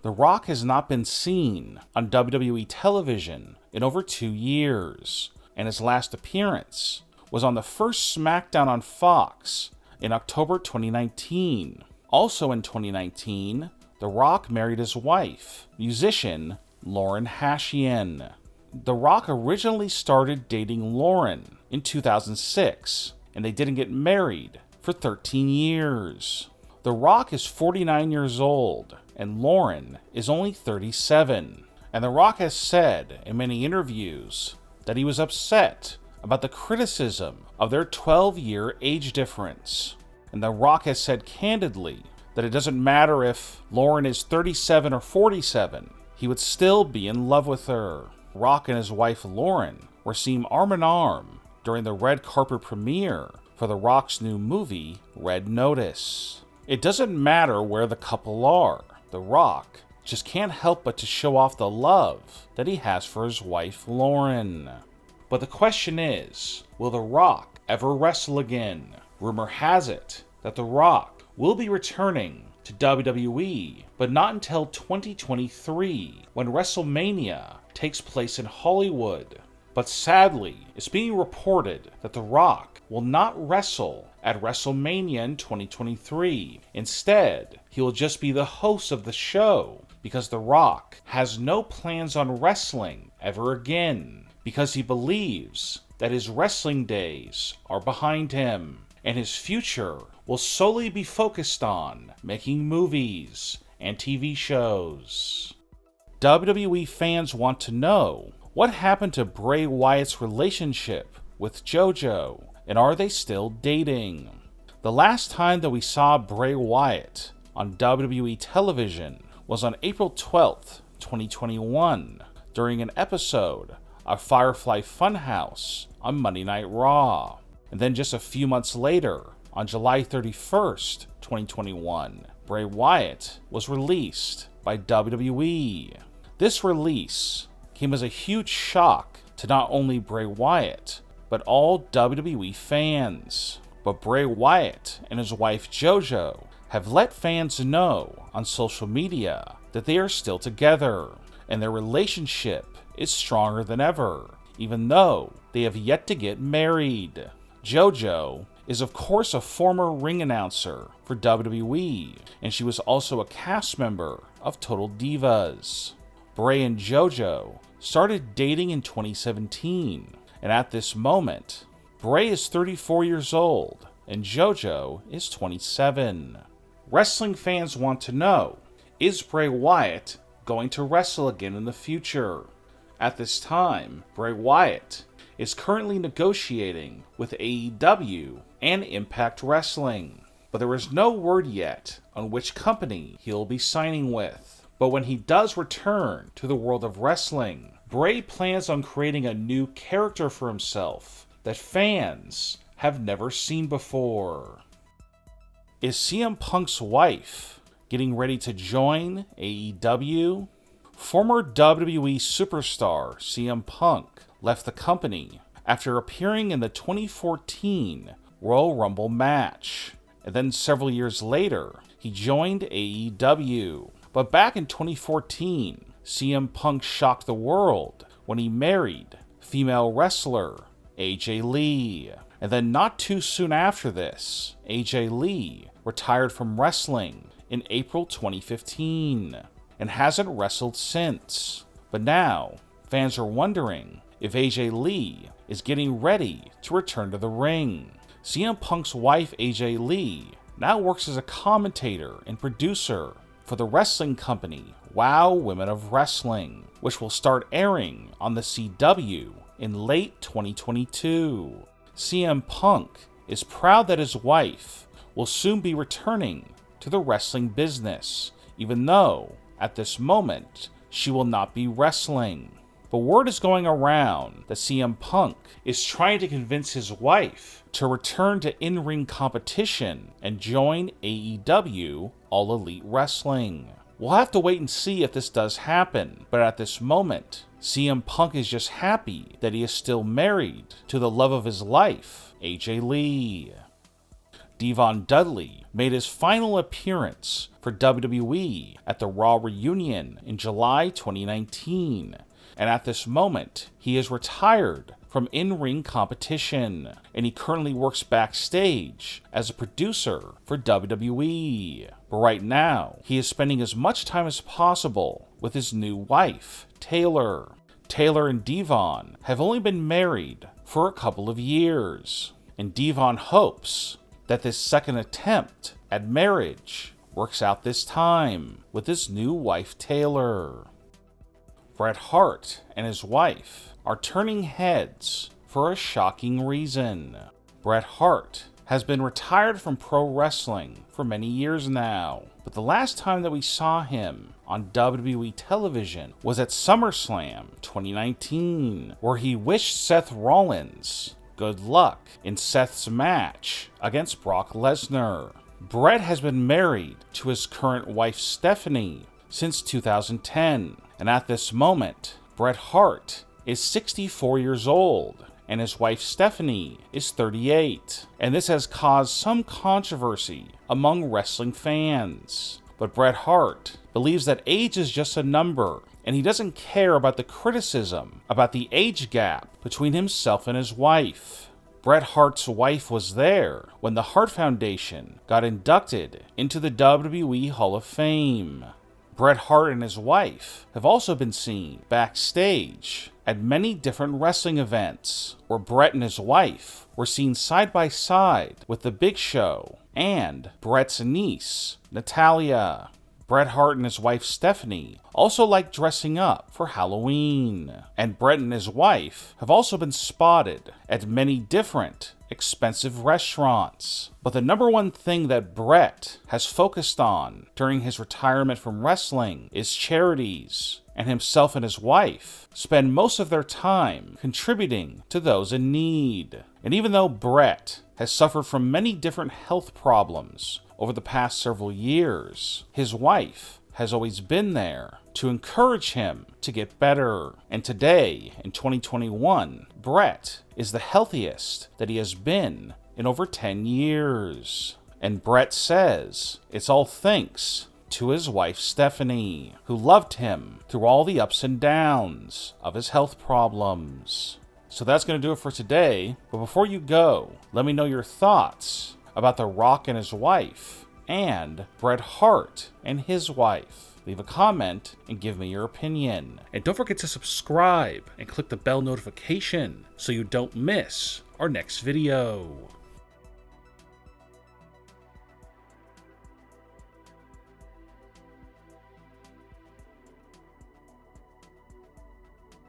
The Rock has not been seen on WWE television in over 2 years, and his last appearance was on the first SmackDown on Fox in October 2019. Also in 2019, The Rock married his wife, musician Lauren Hashian. The Rock originally started dating Lauren in 2006, and they didn't get married for 13 years. The Rock is 49 years old, and Lauren is only 37. And The Rock has said in many interviews that he was upset about the criticism of their 12-year age difference. And The Rock has said candidly that it doesn't matter if Lauren is 37 or 47, he would still be in love with her. Rock and his wife Lauren were seen arm in arm during the red carpet premiere for The Rock's new movie, Red Notice. It doesn't matter where the couple are, The Rock just can't help but to show off the love that he has for his wife Lauren. But the question is, will The Rock ever wrestle again? Rumor has it that The Rock will be returning to WWE, but not until 2023, when WrestleMania takes place in Hollywood. But sadly, it's being reported that The Rock will not wrestle at WrestleMania in 2023. Instead, he will just be the host of the show, because The Rock has no plans on wrestling ever again, because he believes that his wrestling days are behind him, and his future will solely be focused on making movies and TV shows. WWE fans want to know what happened to Bray Wyatt's relationship with JoJo, and are they still dating? The last time that we saw Bray Wyatt on WWE television was on April 12th, 2021, during an episode of Firefly Funhouse on Monday Night Raw. And then just a few months later, on July 31st, 2021, Bray Wyatt was released by WWE. This release came as a huge shock to not only Bray Wyatt, but all WWE fans. But Bray Wyatt and his wife JoJo have let fans know on social media that they are still together, and their relationship is stronger than ever, even though they have yet to get married. JoJo is of course a former ring announcer for WWE, and she was also a cast member of Total Divas. Bray and JoJo started dating in 2017, and at this moment, Bray is 34 years old and JoJo is 27. Wrestling fans want to know, is Bray Wyatt going to wrestle again in the future? At this time, Bray Wyatt is currently negotiating with AEW and Impact Wrestling, but there is no word yet on which company he'll be signing with. But when he does return to the world of wrestling, Bray plans on creating a new character for himself that fans have never seen before. Is CM Punk's wife getting ready to join AEW? Former WWE superstar CM Punk left the company after appearing in the 2014 Royal Rumble match, and then several years later, he joined AEW. But back in 2014, CM Punk shocked the world when he married female wrestler AJ Lee. And then not too soon after this, AJ Lee retired from wrestling in April 2015 and hasn't wrestled since. But now, fans are wondering if AJ Lee is getting ready to return to the ring. CM Punk's wife AJ Lee now works as a commentator and producer for the wrestling company WOW Women of Wrestling, which will start airing on the CW in late 2022. CM Punk is proud that his wife will soon be returning to the wrestling business, even though, at this moment, she will not be wrestling. But word is going around that CM Punk is trying to convince his wife to return to in-ring competition and join AEW All Elite Wrestling. We'll have to wait and see if this does happen, but at this moment, CM Punk is just happy that he is still married to the love of his life, AJ Lee. Devon Dudley made his final appearance for WWE at the Raw reunion in July 2019, and at this moment, he is retired from in-ring competition, and he currently works backstage as a producer for WWE. But right now, he is spending as much time as possible with his new wife, Taylor. Taylor and Devon have only been married for a couple of years, and Devon hopes that this second attempt at marriage works out this time with his new wife, Taylor. Bret Hart and his wife are turning heads for a shocking reason. Bret Hart has been retired from pro wrestling for many years now, but the last time that we saw him on WWE television was at SummerSlam 2019, where he wished Seth Rollins good luck in Seth's match against Brock Lesnar. Bret has been married to his current wife Stephanie since 2010, and at this moment, Bret Hart is 64 years old, and his wife Stephanie is 38, and this has caused some controversy among wrestling fans. But Bret Hart believes that age is just a number, and he doesn't care about the criticism about the age gap between himself and his wife. Bret Hart's wife was there when the Hart Foundation got inducted into the WWE Hall of Fame. Bret Hart and his wife have also been seen backstage at many different wrestling events, where Bret and his wife were seen side by side with The Big Show and Bret's niece, Natalya. Bret Hart and his wife Stephanie also like dressing up for Halloween, and Bret and his wife have also been spotted at many different expensive restaurants. But the number one thing that Bret has focused on during his retirement from wrestling is charities, and himself and his wife spend most of their time contributing to those in need. And even though Bret has suffered from many different health problems over the past several years, his wife has always been there to encourage him to get better. And today, in 2021, Bret is the healthiest that he has been in over 10 years. And Bret says it's all thanks to his wife Stephanie, who loved him through all the ups and downs of his health problems. So that's going to do it for today, but before you go, let me know your thoughts about The Rock and his wife, and Bret Hart and his wife. Leave a comment and give me your opinion. And don't forget to subscribe and click the bell notification so you don't miss our next video.